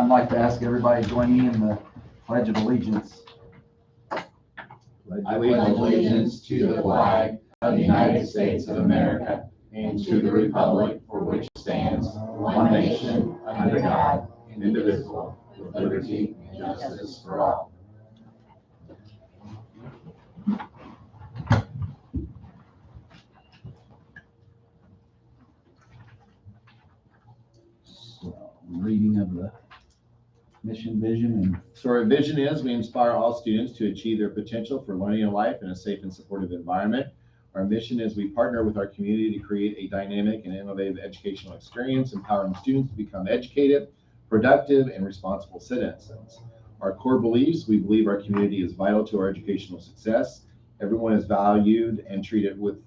I'd like to ask everybody to join me in the Pledge of Allegiance. I pledge allegiance to the flag of the United States of America and to the republic for which it stands, one nation, under God, indivisible, with liberty and justice for all. So, reading of the mission, vision, and So our vision is we inspire all students to achieve their potential for learning and life in a safe and supportive environment. Our mission is we partner with our community to create a dynamic and innovative educational experience, empowering students to become educated, productive, and responsible citizens. Our core beliefs: we believe our community is vital to our educational success. Everyone is valued and treated with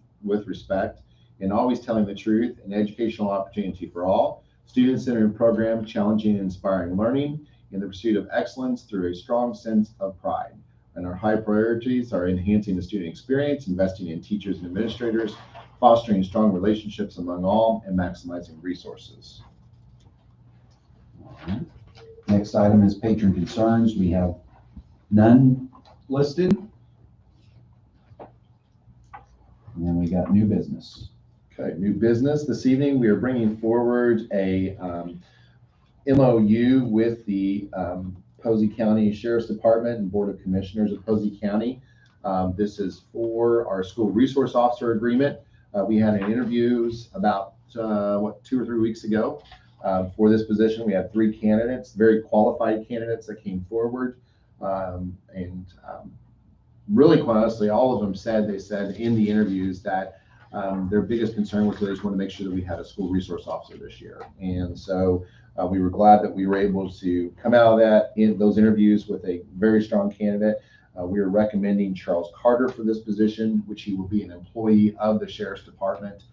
respect, and always telling the truth, an educational opportunity for all. Student-centered program, challenging and inspiring learning in the pursuit of excellence through a strong sense of pride. And our high priorities are enhancing the student experience, investing in teachers and administrators, fostering strong relationships among all, and maximizing resources. next item is patron concerns. We have none listed. And then we got new business. Okay, new business. This evening, we are bringing forward a MOU with the Posey County Sheriff's Department and Board of Commissioners of Posey County. This is for our school resource officer agreement. We had an interviews about 2 or 3 weeks ago for this position. We had 3 candidates, very qualified candidates that came forward, really, quite honestly, all of them said in the interviews that their biggest concern was they just wanted to make sure that we had a school resource officer this year. And so we were glad that we were able to come out of that in those interviews with a very strong candidate. We are recommending Charles Carter for this position, which he will be an employee of the Sheriff's Department.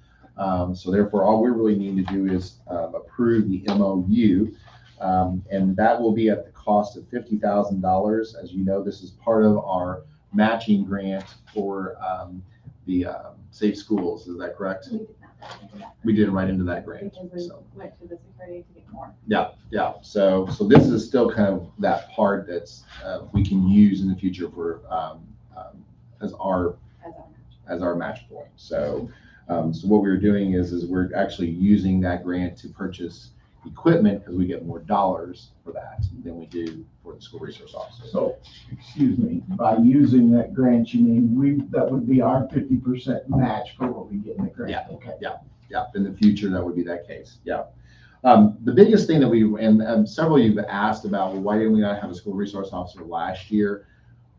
So therefore, all we really need to do is approve the MOU, and that will be at the cost of $50,000. As you know, this is part of our matching grant for the Safe Schools. Is that correct? We did right into that grant. Because we went to the security to get more. Yeah. So this is still kind of that part that's we can use in the future for as our match point. So what we're doing is we're actually using that grant to purchase equipment because we get more dollars for that than we do for the school resource officer. So, excuse me, by using that grant, you mean that would be our 50% match for what we get in the grant? Yeah. Okay. Yeah, in the future, that would be that case. Yeah. The biggest thing that and several of you have asked about, well, why didn't we not have a school resource officer last year?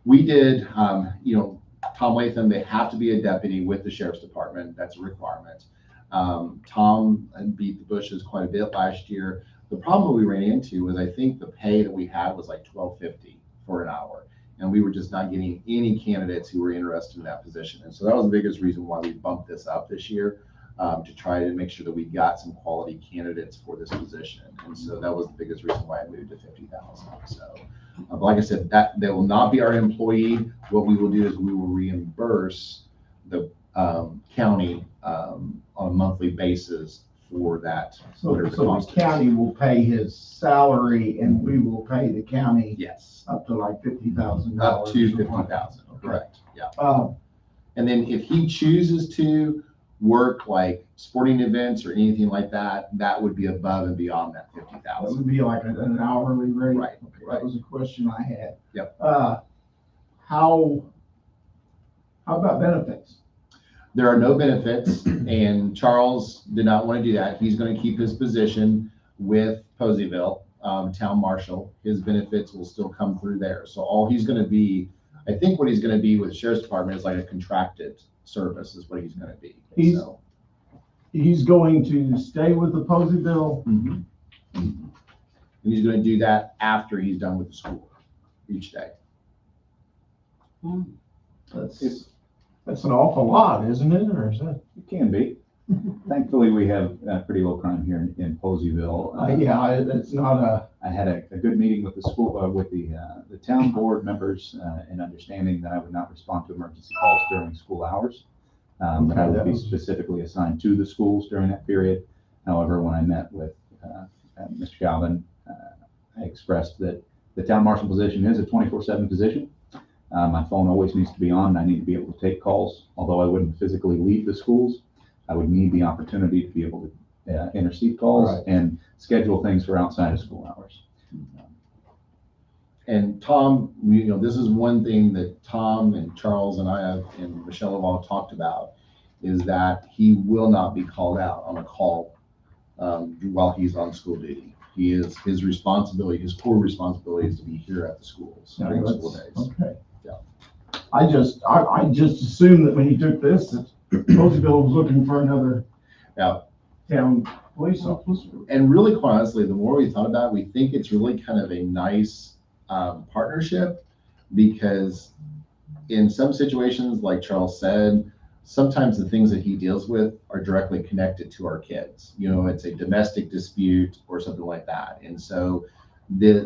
We did, Tom Latham, they have to be a deputy with the Sheriff's Department. That's a requirement. Tom beat the bushes quite a bit last year. The problem we ran into was I think the pay that we had was like $12.50 for an hour. And we were just not getting any candidates who were interested in that position. And so that was the biggest reason why we bumped this up this year, to try to make sure that we got some quality candidates for this position. And so that was the biggest reason why I moved to $50,000. So like I said, that will not be our employee. What we will do is we will reimburse the county on a monthly basis for that. So the county will pay his salary and we will pay the county Yes. up to like $50,000. Up to $50,000, correct, yeah. Um, And then if he chooses to work like sporting events or anything like that, that would be above and beyond that That $50,000. would be like an hourly rate? Right, Okay, right. that was a question I had. Yep. How about benefits? There are no benefits, and Charles did not want to do that. He's going to keep his position with Poseyville Town Marshal. His benefits will still come through there. So all he's going to be, I think what he's going to be with the Sheriff's Department is like a contracted service is what he's going to be. He's going to stay with the Poseyville? Mhm. And he's going to do that after he's done with the school each day. That's an awful lot, isn't it? Or is that? It can be. Thankfully, we have pretty low crime here in Poseyville. Yeah, it's not a. I had a good meeting with the school, with the town board members, in understanding that I would not respond to emergency calls during school hours. That I would be specifically assigned to the schools during that period. However, when I met with Mr. Galvin, expressed that the town marshal position is a 24/7 position. My phone always needs to be on, and I need to be able to take calls. Although I wouldn't physically leave the schools, I would need the opportunity to be able to intercede calls Right. and schedule things for outside of school hours. And Tom, this is one thing that Tom and Charles and I have, and Michelle have all talked about, is that he will not be called out on a call while he's on school duty. His responsibility, his core responsibility is to be here at the schools during school days. Okay. Yeah. I just assumed that when he took this, that Roseville was looking for another Yeah. town police officer. And really, quite honestly, the more we thought about it, we think it's really kind of a nice partnership, because in some situations, like Charles said, sometimes the things that he deals with are directly connected to our kids. It's a domestic dispute or something like that. And so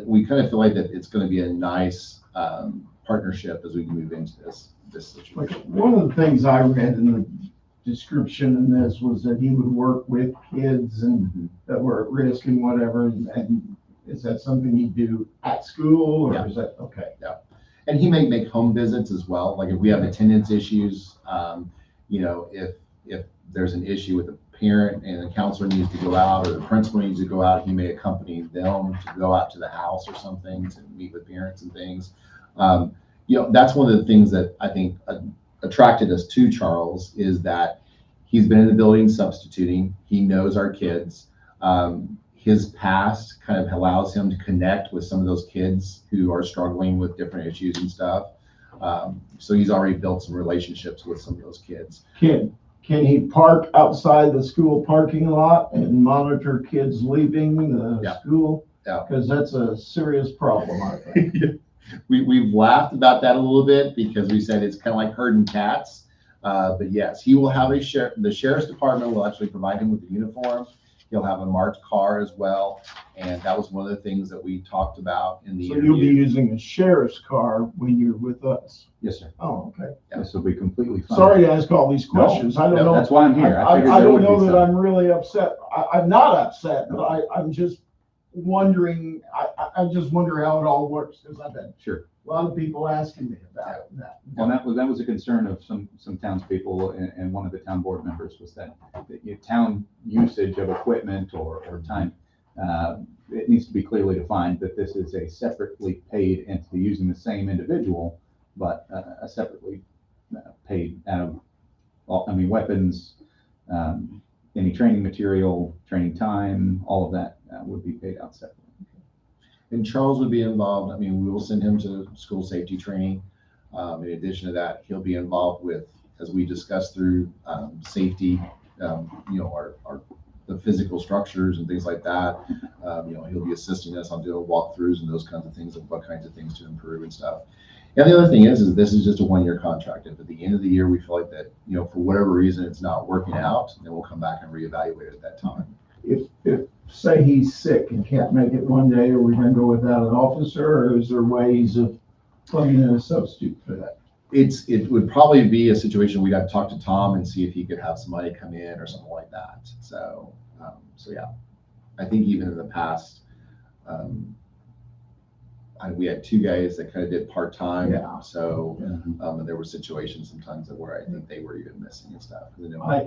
we kind of feel like that it's going to be a nice partnership as we move into this Like, situation. one of the things I read in the description in this was that he would work with kids and that were at risk and whatever. And is that something you do at school, or Yeah. is that, okay? And he may make home visits as well. Like if we have attendance issues, if there's an issue with a parent and the counselor needs to go out, or the principal needs to go out, he may accompany them to go out to the house or something to meet with parents and things. That's one of the things that I think attracted us to Charles, is that he's been in the building substituting. He knows our kids. His past kind of allows him to connect with some of those kids who are struggling with different issues and stuff. So he's already built some relationships with some of those kids. Can he park outside the school parking lot and monitor kids leaving the Yeah. school? Yeah. Because that's a serious problem, I think. We've laughed about that a little bit, because we said it's kind of like herding cats. But yes, he will have the sheriff's department will actually provide him with a uniform. He'll have a marked car as well. And that was one of the things that we talked about in the So you'll be interview. using a sheriff's car when you're with us? Yes, sir. Oh, okay. This will be completely fine. Sorry to ask all these questions. I don't know. That's why I'm here. I figured I there don't would be know that some. I'm really upset. I'm not upset, but I'm just wondering, I just wonder how it all works, because I've had Sure. a lot of people asking me about that. Well, that was a concern of some townspeople, and one of the town board members was that the town usage of equipment or time, it needs to be clearly defined that this is a separately paid entity using the same individual, but a separately paid out of, weapons, any training material, training time, all of that would be paid out separately. And Charles would be involved. We will send him to school safety training. In addition to that, he'll be involved with, as we discussed through safety, the physical structures and things like that. He'll be assisting us on doing walkthroughs and those kinds of things, and what kinds of things to improve and stuff. And the other thing is this is just a one-year contract. If at the end of the year we feel like that, for whatever reason it's not working out, then we'll come back and reevaluate at that time. If say he's sick and can't make it one day, are we gonna go without an officer, or is there ways of plugging in a substitute for that? It would probably be a situation we'd have to talk to Tom and see if he could have somebody come in or something like that. So yeah, I think even in the past, we had two guys that kind of did part-time. Yeah. So, and there were situations sometimes where I think they were even missing and stuff.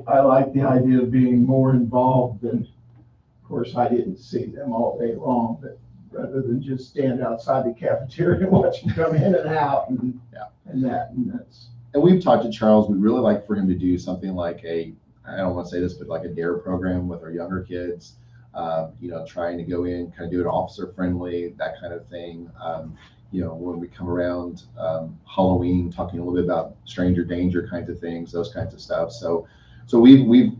I like the idea of being more involved, and of course, I didn't see them all day long, but rather than just stand outside the cafeteria and watch them come in and out and that's. And we've talked to Charles. We'd really like for him to do something like I don't want to say this, but like a DARE program with our younger kids. Trying to go in, kind of do it officer friendly, that kind of thing. When we come around Halloween, talking a little bit about stranger danger kinds of things, those kinds of stuff. So we've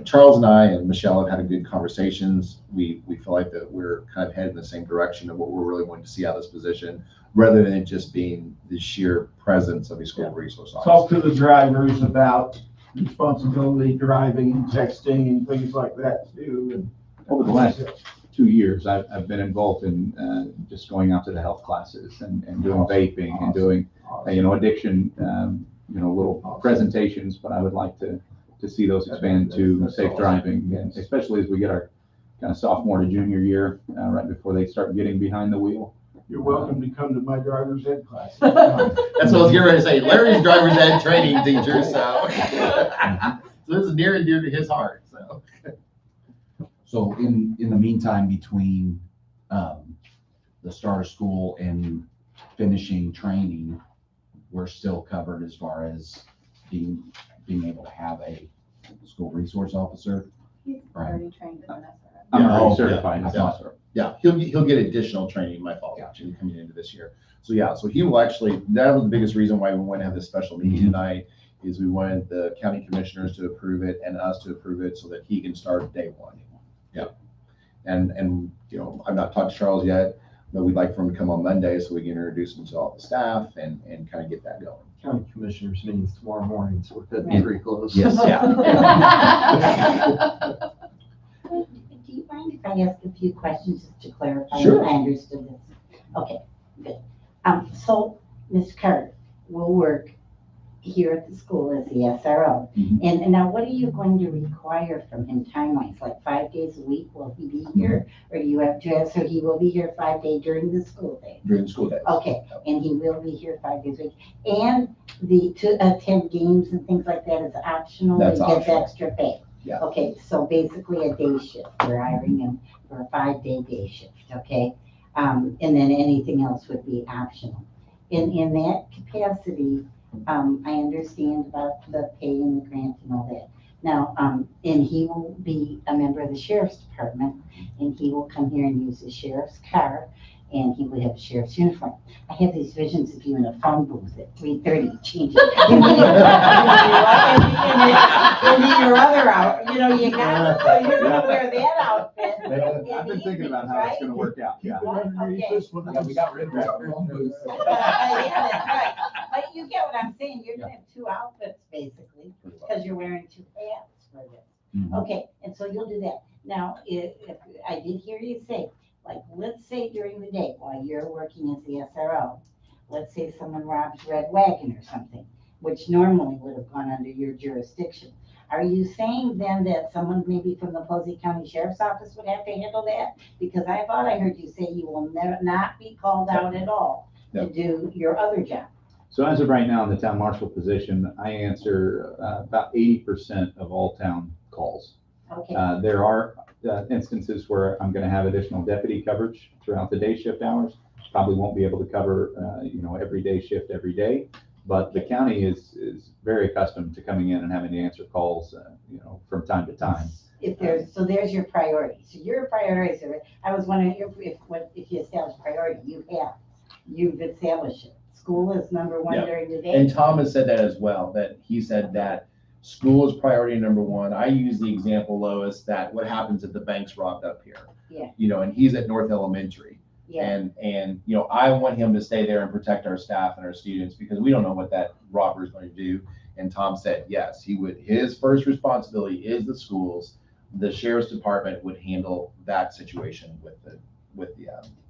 Charles and I and Michelle have had good conversations. We feel like that we're kind of headed in the same direction of what we're really wanting to see out of this position, rather than it just being the sheer presence of a school resource officer. Talk to the drivers about responsibility driving and texting and things like that too. And Over the last 2 years, I've been involved in just going out to the health classes and doing vaping and doing, addiction, little presentations, but I would like to see those expand to safe driving, and especially as we get our kind of sophomore to junior year, right before they start getting behind the wheel. You're welcome to come to my driver's ed class. That's what I was getting ready to say. Larry's driver's ed training teacher, so. So this is near and dear to his heart, so. So in the meantime, between, the start of school and finishing training, we're still covered as far as being able to have a school resource officer. He's already trained as an SRO. I'm Yeah. already Oh, certified as an yeah. officer. Yeah, he'll get additional training, my fault, actually, coming into this year. So yeah, so he will actually, that was the biggest reason why we want to have this special meeting tonight, is we wanted the county commissioners to approve it and us to approve it so that he can start day one. Yeah. And, you know, I've not talked to Charles yet, but we'd like for him to come on Monday so we can introduce him to all the staff and kind of get that going. County Commissioners meetings tomorrow morning, so we're cutting pretty close. Yes. Do you mind if I ask a few questions just to clarify? Sure. I understood this. Okay, good. So, Mr. Carter will work here at the school as the SRO. Mhm. And now what are you going to require from him time-wise? Like 5 days a week, will he be here? Or do you have to, so he will be here 5 days during the school day? During the school days. Okay, and he will be here 5 days a week. And to attend games and things like that is optional? That's He gets optional. extra pay? Yeah. Okay, so basically a day shift, we're hiring him for a 5-day day shift, okay? And then anything else would be optional. In that capacity, I understand about the pay and the grant and all that. Now, and he will be a member of the sheriff's department, and he will come here and use the sheriff's car, and he will have a sheriff's uniform. I have these visions of you in a phone booth at 3:30 changing. And then your other out, you know, you got it, so you're gonna wear that outfit. I've been thinking about how it's gonna work out, yeah. Keep it underneath Okay. this one. Yeah, we got rid of that. Yeah, that's right. But you get what I'm saying, you're gonna have 2 outfits basically, because you're wearing 2 hats for this. Mhm. Okay, and so you'll do that. Now, if I did hear you say, like, let's say during the day while you're working as the SRO, let's say someone robs Red Wagon or something, which normally would have gone under your jurisdiction. Are you saying then that someone maybe from the Posey County Sheriff's Office would have to handle that? Because I thought I heard you say you will not be called out at all to do your other job. So as of right now, in the town marshal position, I answer about 80% of all town calls. Okay, There are instances where I'm going to have additional deputy coverage throughout the day shift hours. Probably won't be able to cover, every day shift every day. But the county is very accustomed to coming in and having to answer calls, from time to time. so there's your priority. So your priorities are, I was wondering if you establish priority, you've established it. School is number 1 Yeah. during the day. And Tom has said that as well, that he said that school is priority number 1. I use the example, Lois, that what happens if the bank's robbed up here? Yeah. And he's at North Elementary. Yeah, And I want him to stay there and protect our staff and our students because we don't know what that robber is going to do. And Tom said, yes, he would. His first responsibility is the schools. The sheriff's department would handle that situation with the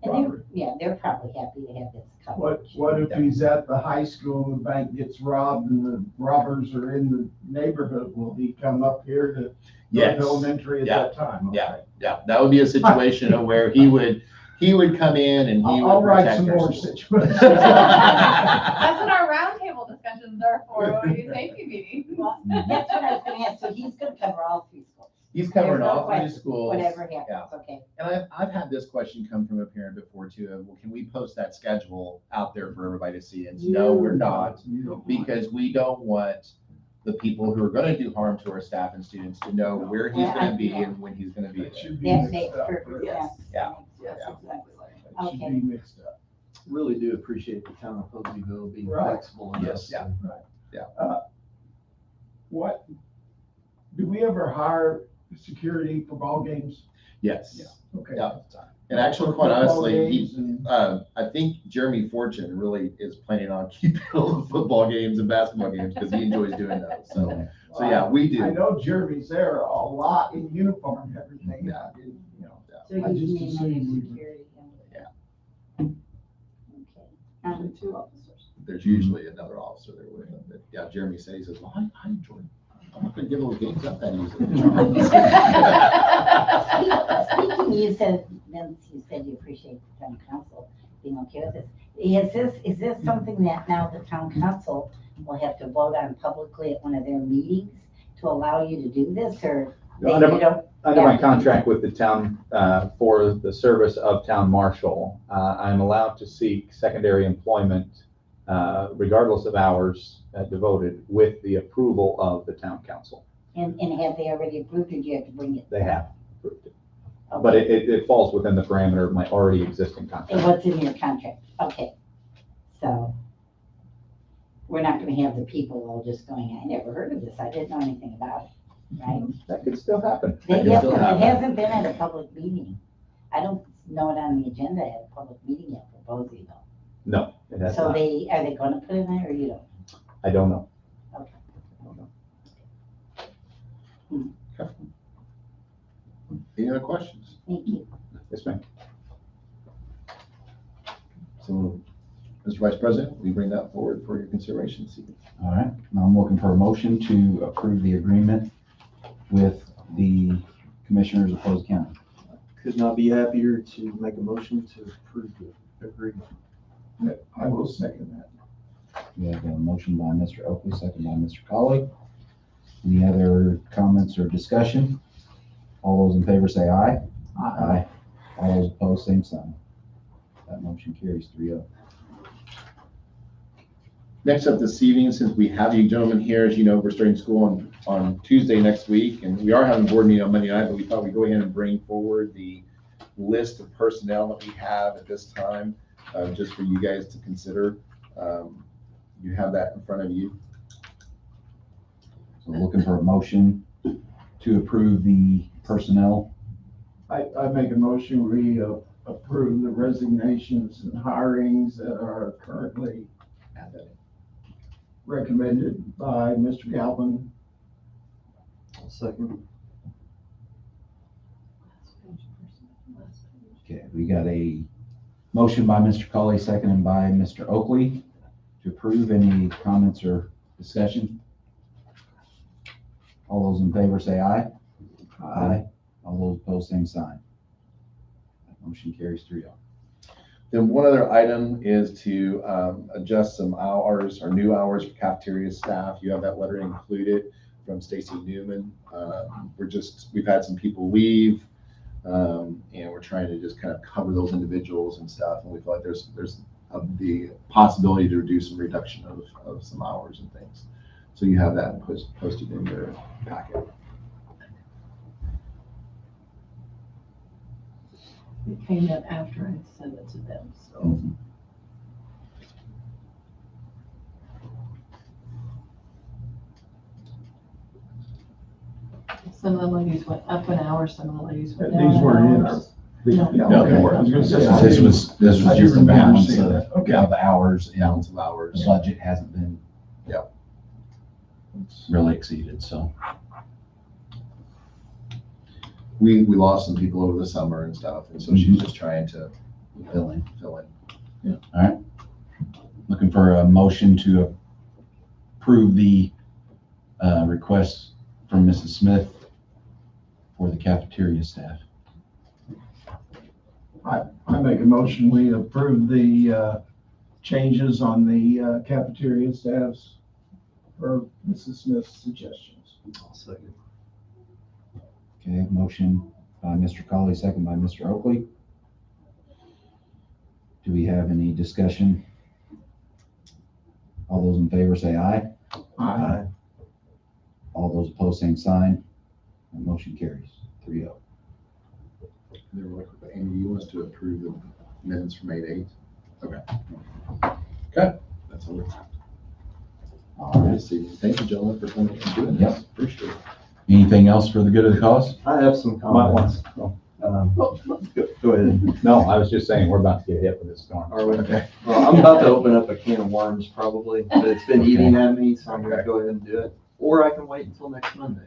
robbery. they're probably happy to have this covered. What if he's at the high school and the bank gets robbed and the robbers are in the neighborhood? Will he come up here to Yes. North Elementary at Yeah. that time? Yeah. Okay. Yeah, that would be a situation of where he would come in and he I'll would write protect some our more schools. situations. That's what our roundtable discussions are for when we do safety meetings. Well, that's what I was gonna ask, so he's gonna cover all 3 schools, He's covering There's no all 3 question, schools. whatever Yeah. happens, okay? And I've had this question come from a parent before too, of, well, can we post that schedule out there for everybody to see? And no, we're not, because we don't want the people who are gonna do harm to our staff and students to know where he's gonna be and when he's gonna be That there. should be That mixed makes up. perfect Yes. sense. Yeah. That makes Yeah. perfect sense. That should Okay. be mixed up. Really do appreciate the town of Poseyville being Right. flexible in Yes, this. yeah. What, do we ever hire security for ball games? Yes. Okay. Yeah. And actually, quite Football honestly, games and- I think Jeremy Fortune really is planning on keeping all the football games and basketball games because he enjoys doing those. So yeah, we I do. know Jeremy's there a lot in uniform and everything. Yeah. I didn't, So I he's just named under assumed we would- security. Yeah. Okay. 2 officers. There's usually another officer there with him. But yeah, Jeremy said, he says, well, I enjoy it. I'm gonna give little games up that easy. Speaking, you said, Vince, you said you appreciate the town council being okay with this. Is this something that now the town council will have to vote on publicly at one of their meetings to allow you to do this, or they Under don't? under my Yeah. contract with the town, for the service of town marshal, I'm allowed to seek secondary employment, regardless of hours devoted, with the approval of the town council. And have they already approved, or do you have to bring it? They have approved it. Okay. But it falls within the parameter of my already existing And contract. what's in your contract? Okay. So we're not gonna have the people all just going, I never heard of this, I didn't know anything about it, right? That could still happen. They, can yeah, still but it happen. hasn't been at a public meeting. I don't know it on the agenda at a public meeting yet, proposing though. No, it has So not. are they gonna put it in there, or you don't? I don't know. Okay. I don't know. Any other questions? Thank you. Yes, ma'am. So, Mr. Vice President, we bring that forward for your consideration this evening. All right, now I'm looking for a motion to approve the agreement with the Commissioners of Posey County. Could not be happier to make a motion to approve the agreement. I will second that. We have a motion by Mr. Oakley, second by Mr. Colley. Any other comments or discussion? All those in favor say aye. Aye. All those opposed, same sign. That motion carries 3-0. Next up this evening, since we have you gentlemen here, as you know, we're starting school on Tuesday next week, and we are having a board meeting on Monday night, but we thought we'd go ahead and bring forward the list of personnel that we have at this time, just for you guys to consider. You have that in front of you. So looking for a motion to approve the personnel. I make a motion, we approve the resignations and hirings that are currently recommended by Mr. Galvin. I'll second. Okay, we got a motion by Mr. Colley, seconded by Mr. Oakley to approve. Any comments or discussion? All those in favor say aye. Aye. All those opposed, same sign. That motion carries 3-0. Then one other item is to adjust some hours, or new hours for cafeteria staff. You have that letter included from Stacy Newman. We've had some people leave, and we're trying to just kind of cover those individuals and stuff. And we feel like there's the possibility to do some reduction of some hours and things. So you have that posted in your packet. It came in after I sent it to them, so. Mhm. Some of the ladies went up an hour, some of the ladies went down These an weren't in hour. our. No. Yeah, No, okay. they weren't. I was gonna say, This was I do just a remember balance seeing of that. Okay. of hours, and Balance of the hours. budget hasn't been really exceeded, so. We lost some people over the summer and stuff, and so she's just trying to Fill in. fill in. Looking for a motion to approve the request from Mrs. Smith for the cafeteria staff. I make a motion, we approve the changes on the cafeteria staffs per Mrs. Smith's suggestions. I'll second. Okay, motion by Mr. Colley, second by Mr. Oakley. Do we have any discussion? All those in favor say aye. Aye. All those opposed, same sign. That motion carries 3-0. There, really quick, Amy, you want us to approve the minutes from 8/8? Okay. Okay, that's all. All right. Thank you, gentlemen, for coming and doing Yep. this. Appreciate it. Anything else for the good of the cause? I have some Might want- comments. Go ahead. No, I was just saying, we're about to get hit with this storm. Are we? Okay. Well, I'm about to open up a can of worms probably, but it's been eating at me, so I'm gonna go ahead and do it. Or I can wait until next Monday.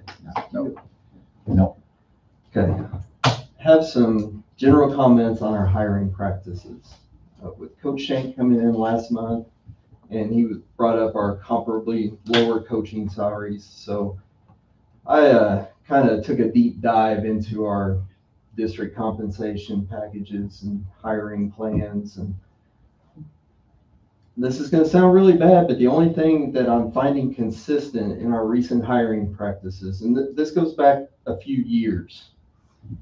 No. Nope. Okay. Have some general comments on our hiring practices. With Coach Shank coming in last month, and he brought up our comparably lower coaching salaries. So I kind of took a deep dive into our district compensation packages and hiring plans. And this is going to sound really bad, but the only thing that I'm finding consistent in our recent hiring practices, and this goes back a few years,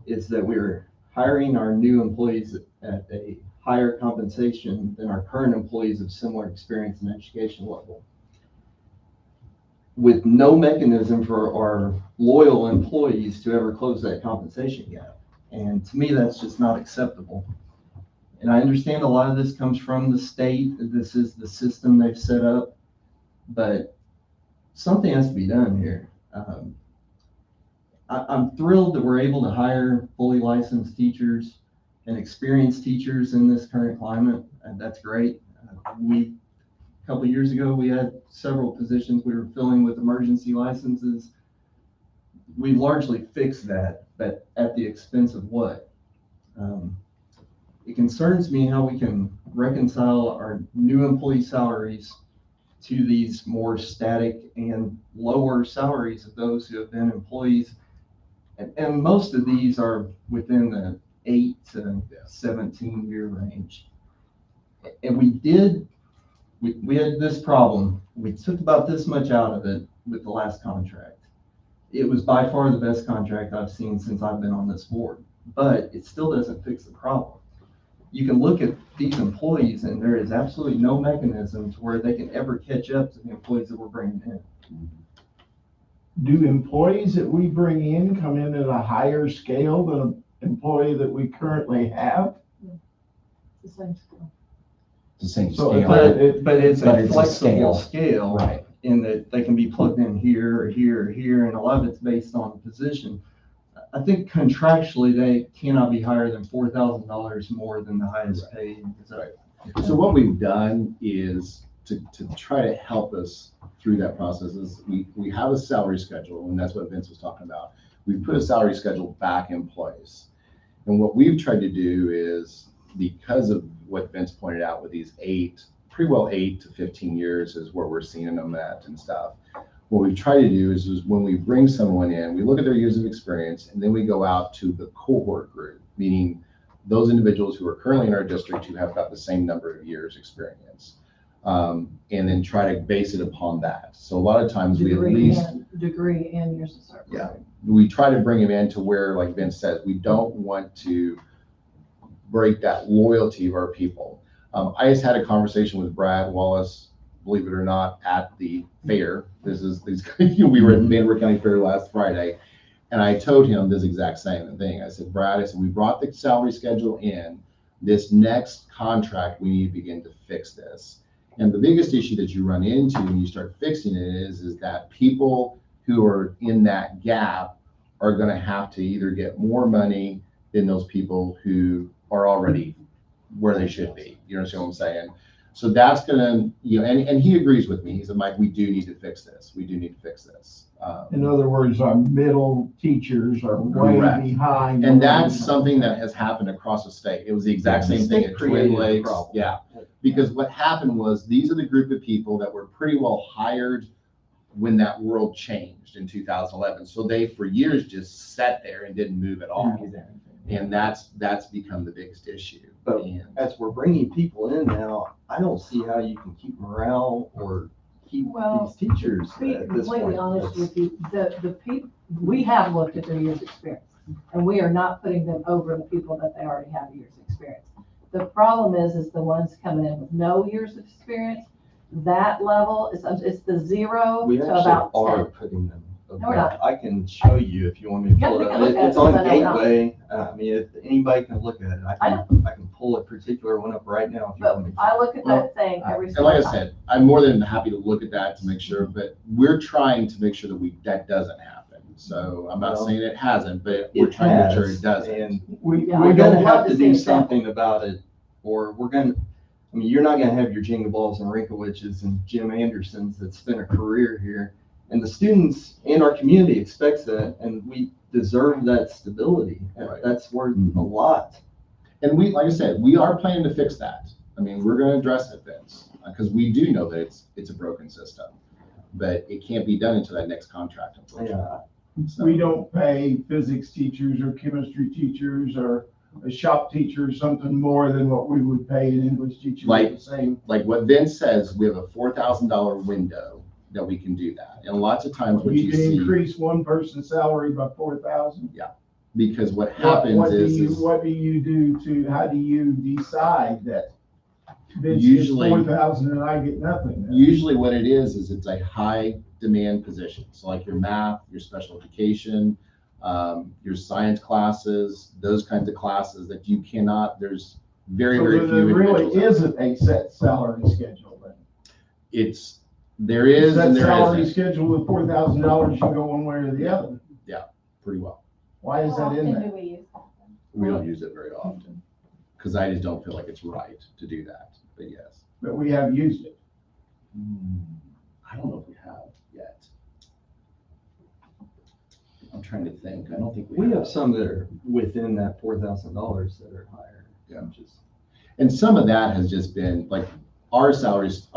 is that we're hiring our new employees at a higher compensation than our current employees of similar experience and education level, with no mechanism for our loyal employees to ever close that compensation gap. And to me, that's just not acceptable. And I understand a lot of this comes from the state. This is the system they've set up, but something has to be done here. I'm thrilled that we're able to hire fully licensed teachers and experienced teachers in this current climate, and that's great. A couple of years ago, we had several positions we were filling with emergency licenses. We largely fixed that, but at the expense of what? It concerns me how we can reconcile our new employee salaries to these more static and lower salaries of those who have been employees. And most of these are within the 8 to 17 year range. And we had this problem. We took about this much out of it with the last contract. It was by far the best contract I've seen since I've been on this board, but it still doesn't fix the problem. You can look at these employees and there is absolutely no mechanism to where they can ever catch up to the employees that we're bringing in. Do employees that we bring in come in at a higher scale than an employee that we currently have? It's the same school. It's the same So scale. But it's But a it's a flexible scale. scale. Right. In that they can be plugged in here or here or here, and a lot of it's based on position. I think contractually they cannot be higher than $4,000 more than the highest paid. So what we've done is to try to help us through that process is we have a salary schedule, and that's what Vince was talking about. We put a salary schedule back in place. And what we've tried to do is, because of what Vince pointed out with these 8 to 15 years is where we're seeing them at and stuff. What we try to do is when we bring someone in, we look at their years of experience, and then we go out to the cohort group, meaning those individuals who are currently in our district who have got the same number of years experience, and then try to base it upon that. So a lot of times we at least Degree and years of service. Yeah. We try to bring them in to where, like Vince says, we don't want to break that loyalty of our people. I just had a conversation with Brad Wallace, believe it or not, at the fair. We were at the Vanderbilt County Fair last Friday, and I told him this exact same thing. I said, Brad, we brought the salary schedule in. This next contract, we need to begin to fix this. And the biggest issue that you run into when you start fixing it is that people who are in that gap are going to have to either get more money than those people who are already where they should be. You understand what I'm saying? So that's gonna, and he agrees with me. He said, Mike, we do need to fix this. We do need to fix this. In other words, our middle teachers are way Correct. behind. And that's something that has happened across the state. It was the exact same thing at Twin Lakes. Yeah, because what happened was these are the group of people that were pretty well hired when that world changed in 2011. So they, for years, just sat there and didn't move at all. And that's become the biggest issue. But as we're bringing people in now, I don't see how you can keep morale or keep these teachers To be at this completely point. honest with you, the people, we have looked at their years experience, and we are not putting them over the people that they already have years experience. The problem is the ones coming in with no years of experience, that level it's the 0 We to actually about are 10. putting them. No, we're not. I can show you if you want me to Yeah, pull we it can up. look at It's it, on but I don't know. Gateway. I mean, if anybody can look at it. I can pull a particular one up right now if you But want me to. I look at that thing every And single like I time. said, I'm more than happy to look at that to make sure, but we're trying to make sure that doesn't happen. So I'm not Well, saying it hasn't, but we're It trying to make sure has, it doesn't. and We Yeah, we're I'd gonna love have to to see do an example. something about it, or I mean, you're not gonna have your Jingle Balls and Rinkowicz's and Jim Andersons that spent a career here. And the students in our community expects that, and we deserve that stability. Right. That's worth a lot. And like I said, we are planning to fix that. I mean, we're going to address it, Vince, because we do know that it's a broken system, but it can't be done until that next contract, unfortunately. Yeah, So, We don't pay physics teachers or chemistry teachers or a shop teacher or something more than what we would pay an English teacher Like- the same. like what Vince says, we have a $4,000 window that we can do that. And lots of times what You you can see, increase one person's salary by 4,000. because what happens What do is you do to, how do you decide that Vince gets Usually- 4,000 and I get nothing? usually what it is it's a high demand position. So like your math, your special education, your science classes, those kinds of classes that you cannot, there's very, So very then few there really individuals. isn't a set salary schedule then. There is That and there salary isn't, schedule with $4,000, you go one way or the other. pretty well. Why is How that in often there? do we use that? We don't use it very often because I just don't feel like it's right to do that, but yes. But we have used it. I don't know if we have yet. I'm trying to think. I don't think We have some that are within that $4,000 that are higher. Yeah. which is- And some of that has just been like our salaries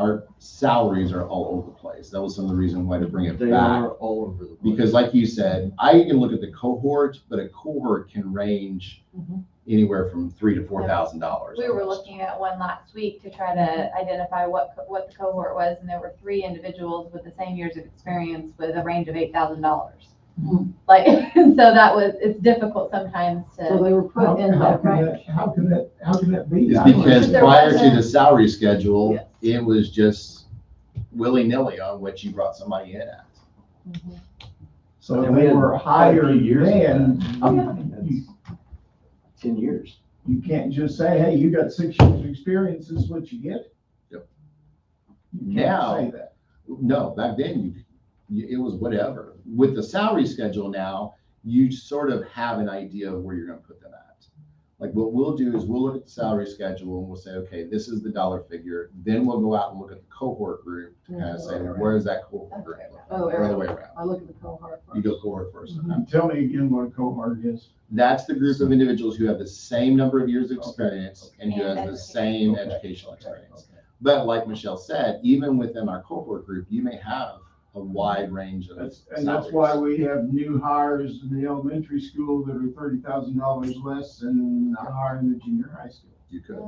are all over the place. That was some of the reason why to bring it They back. are all over the place. Because like you said, I can look at the cohort, but a cohort can range Mhm. anywhere from $3,000 to $4,000. We were looking at one last week to try to identify what the cohort was, and there were 3 individuals with the same years of experience with a range of $8,000. Mhm. Like, so it's difficult sometimes So to, they were put in that range. How can that be? It's I don't because There prior to wasn't- the salary schedule, Yes. it was just willy-nilly on what you brought somebody in at. So And we they had were quite a higher few years of than, that. Oh, yeah. you, 10 years. you can't just say, hey, you got 6 years of experience, this is what you get. Yep. You Now- can't say that. No, back then it was whatever. With the salary schedule now, you sort of have an idea of where you're going to put them at. Like what we'll do is we'll look at the salary schedule and we'll say, okay, this is the dollar figure. Then we'll go out and look at the cohort group to kind of say, well, where is that cohort group? Oh, Or other way around. I look at the cohort You first. go cohort first. Mhm. Okay. Tell me again what a cohort is. That's the group of individuals who have the same number of years of experience and who And has the same Okay. educational experience. Okay. But like Michelle said, even within our cohort group, you may have a wide range of And that's why we have new hires in the elementary school that are $30,000 less than a hire in the junior high school. You could.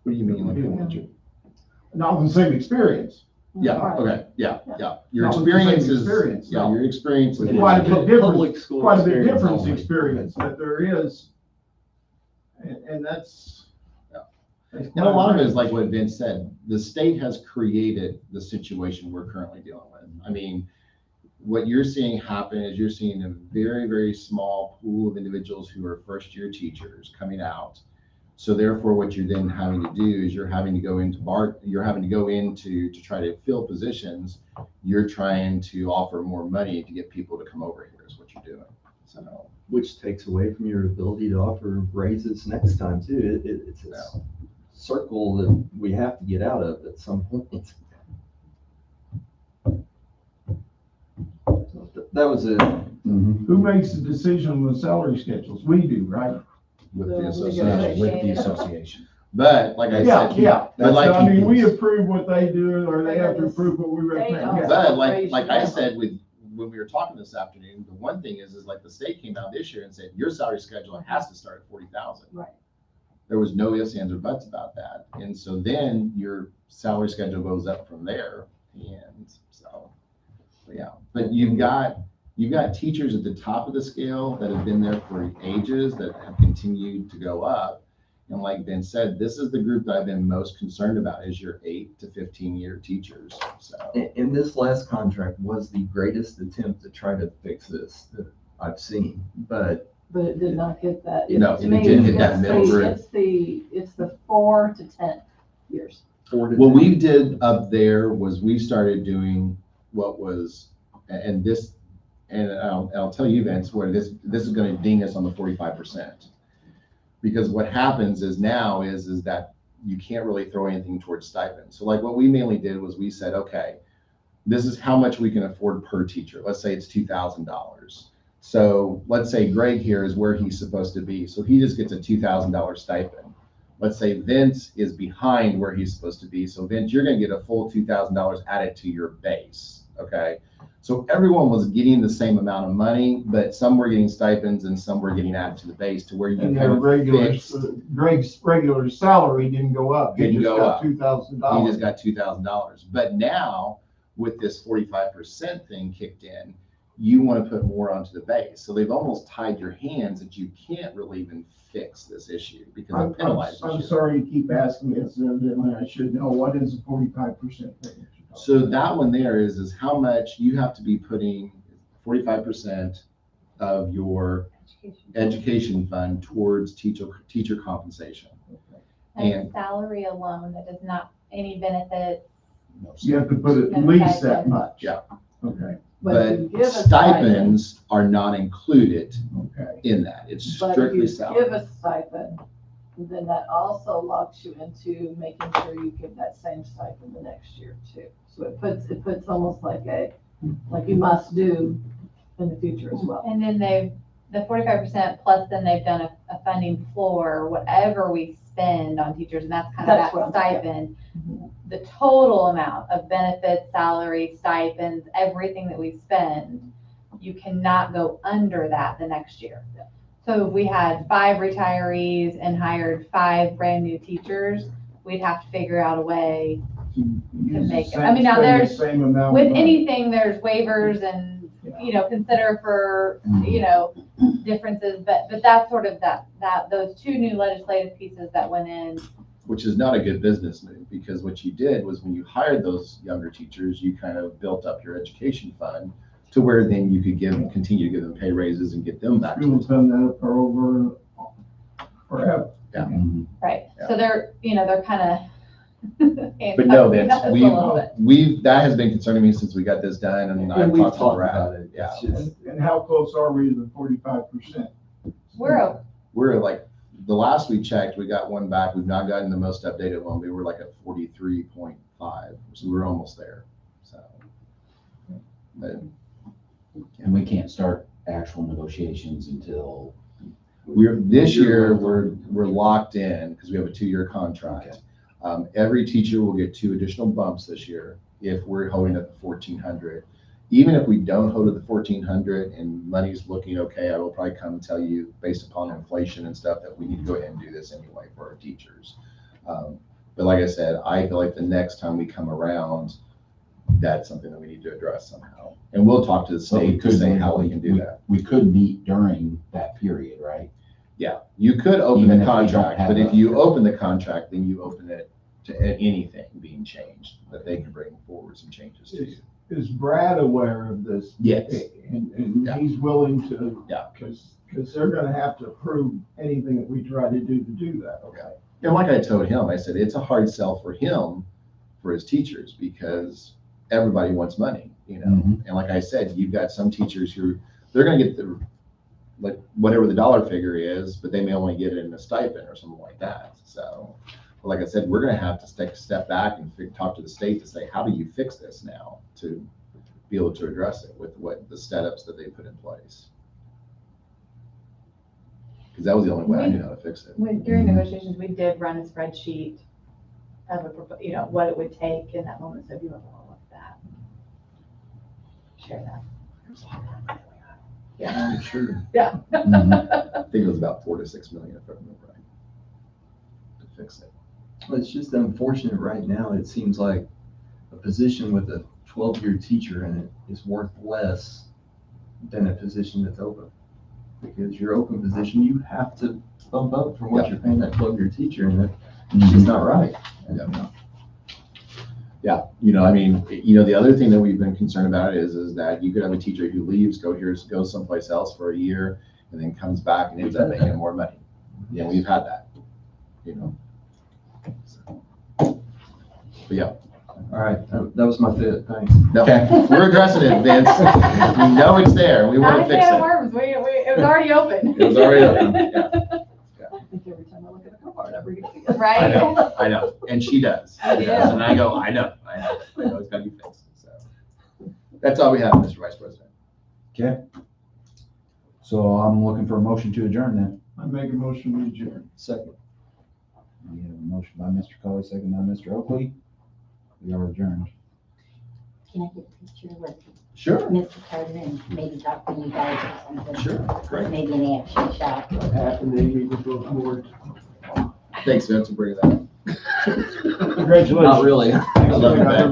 What do you mean? Like, elementary? Not with the same experience. Yeah, Right. okay, yeah, yeah. Your Not with the same experience is, experience, yeah, no. your experience is. Quite a bit different. Public school Quite a bit experience different only. experience, but there is. And that's. Yeah. that's And a lot of it quite is like what Vince said, the state has created the situation we're currently dealing with. I mean, what you're seeing happen is you're seeing a very, very small pool of individuals who are first-year teachers coming out. So therefore, what you're then having to do is you're having to go into to try to fill positions. You're trying to offer more money to get people to come over here is what you're doing. So, Which takes away from your ability to offer raises next time too. It's a circle that we have to get out of at some point. So that was it. Who makes the decision on the salary schedules? We do, right? with The the League of association. With the association. But like I Yeah, said. yeah. But like I mean, he- we approve what they do, or they have to approve what we recommend. Yeah. But like I said, when we were talking this afternoon, the one thing is like the state came out this year and said, your salary schedule has to start at 40,000. Right. There was no ifs, ands, or buts about that. And so then your salary schedule goes up from there. And so, but yeah, but you've got teachers at the top of the scale that have been there for ages that have continued to go up. And like Ben said, this is the group that I've been most concerned about is your 8 to 15-year teachers. So. And this last contract was the greatest attempt to try to fix this that I've seen, but But it did not hit that. No, To it me, didn't hit that it's middle the- group. It's the 4 to 10 years. 4 to What 10. we did up there was we started doing what was, and I'll tell you, Vince, where this is going to ding us on the 45%. Because what happens is now is that you can't really throw anything towards stipend. So like what we mainly did was we said, okay, this is how much we can afford per teacher. Let's say it's $2,000. So let's say Greg here is where he's supposed to be. So he just gets a $2,000 stipend. let's say Vince is behind where he's supposed to be. So Vince, you're gonna get a full $2,000 added to your base, okay? So everyone was getting the same amount of money, but some were getting stipends and some were getting added to the base to where you And kind their of regular, fixed. Greg's regular salary didn't go up. He Didn't just go got up. $2,000. He just got $2,000. But now with this 45% thing kicked in, you want to put more onto the base. So they've almost tied your hands that you can't really even fix this issue because it penalizes I'm you. sorry you keep asking this, and I should know, what is the 45% thing? So that one there is how much you have to be putting 45% of your education fund towards teacher compensation. And salary alone, that does not, any benefits. You have to put at And least that stipend. much. Yeah. Okay, But if you But give a stipend, stipends are not included okay. in that. It's but if strictly you salary. give a stipend, then that also locks you into making sure you give that same stipend the next year too. So it puts almost like you must do in the future as well. And then the 45% plus then they've done a funding floor, whatever we spend on teachers, and that's kind of That's that what I'm saying. stipend. The total amount of benefits, salary, stipends, everything that we spend, you cannot go under that the next year. So if we had 5 retirees and hired 5 brand new teachers, we'd have to figure out a way. Use the make it. same- I mean, now spend the there's- same amount of With money. anything, there's waivers and, consider for, differences, but that's sort of those 2 new legislative pieces that went in. Which is not a good business move, because what you did was when you hired those younger teachers, you kind of built up your education fund to where then you could continue to give them pay raises and get them back to Schools the done that for over forever. Right, Yeah. so they're kind of. But no, that has been concerning me since we got this done, and I've we've talked to talked Brad. about it. Yeah, It's just- And how close are we to the 45%? we're like, the last we checked, we got one back. We've not gotten the most updated one. We were like at 43.5, so we're almost there. So, but And we can't start actual negotiations until. this year, we're locked in because we have a 2-year contract. Every teacher will get 2 additional bumps this year if we're holding at the 1,400. Even if we don't hold at the 1,400 and money's looking okay, I will probably come and tell you, based upon inflation and stuff, that we need to go ahead and do this anyway for our teachers. But like I said, I feel like the next time we come around, that's something that we need to address somehow. And we'll talk to the state to say how we can do that. We could meet during that period, right? Yeah, you could open Even the if we don't contract, have but if a- you open the contract, then you open it to anything being changed, that they can bring forward some changes to you. Is Brad aware of this? Yes. And Yeah. he's willing to? Yeah. Because they're gonna have to approve anything that we try to do that, okay? And like I told him, I said, it's a hard sell for him, for his teachers, because everybody wants money, Mhm. And like I said, you've got some teachers who, they're gonna get like whatever the dollar figure is, but they may only get it in a stipend or something like that. So, but like I said, we're gonna have to take a step back and talk to the state to say, how do you fix this now to be able to address it with what the setups that they put in place? Because that was the only way I knew how to fix it. During negotiations, we did run a spreadsheet of what it would take in that moment, so if you want to look at that. Share that. I'm sure. Yeah. Mhm. I think it was about 4 to 6 million, if I remember right, to fix it. Well, it's just unfortunate right now. It seems like a position with a 12-year teacher in it is worth less than a position that's open. Because your open position, you have to bump up from what Yeah. you're paying that 12-year teacher, and it's just not right. Yeah, the other thing that we've been concerned about is that you could have a teacher who leaves, goes someplace else for a year, and then comes back and ends up making more money. Yeah, we've had that, So, but yeah, All right, that was my fit. Thanks. no, we're addressing it, Vince. We know it's there. We want Not to a fix can of it. worms, it was already open. It was already open, yeah. I think every time I look at a card, I bring it together. I Right? know, and she does. I She do. does, And I go, I know, it's gotta be fixed, so. That's all we have, Mr. Vice President. Okay. So I'm looking for a motion to adjourn then. I make a motion to adjourn. Second. We have a motion by Mr. Cully, second by Mr. Oakley. We are adjourned. Can I get a picture with Sure, Mr. Carter and maybe talk to you guys or something? sure, great. Maybe an action shot. What happened, they need to go forward. Thanks, Vince, for bringing that up. Congratulations. really. I love that.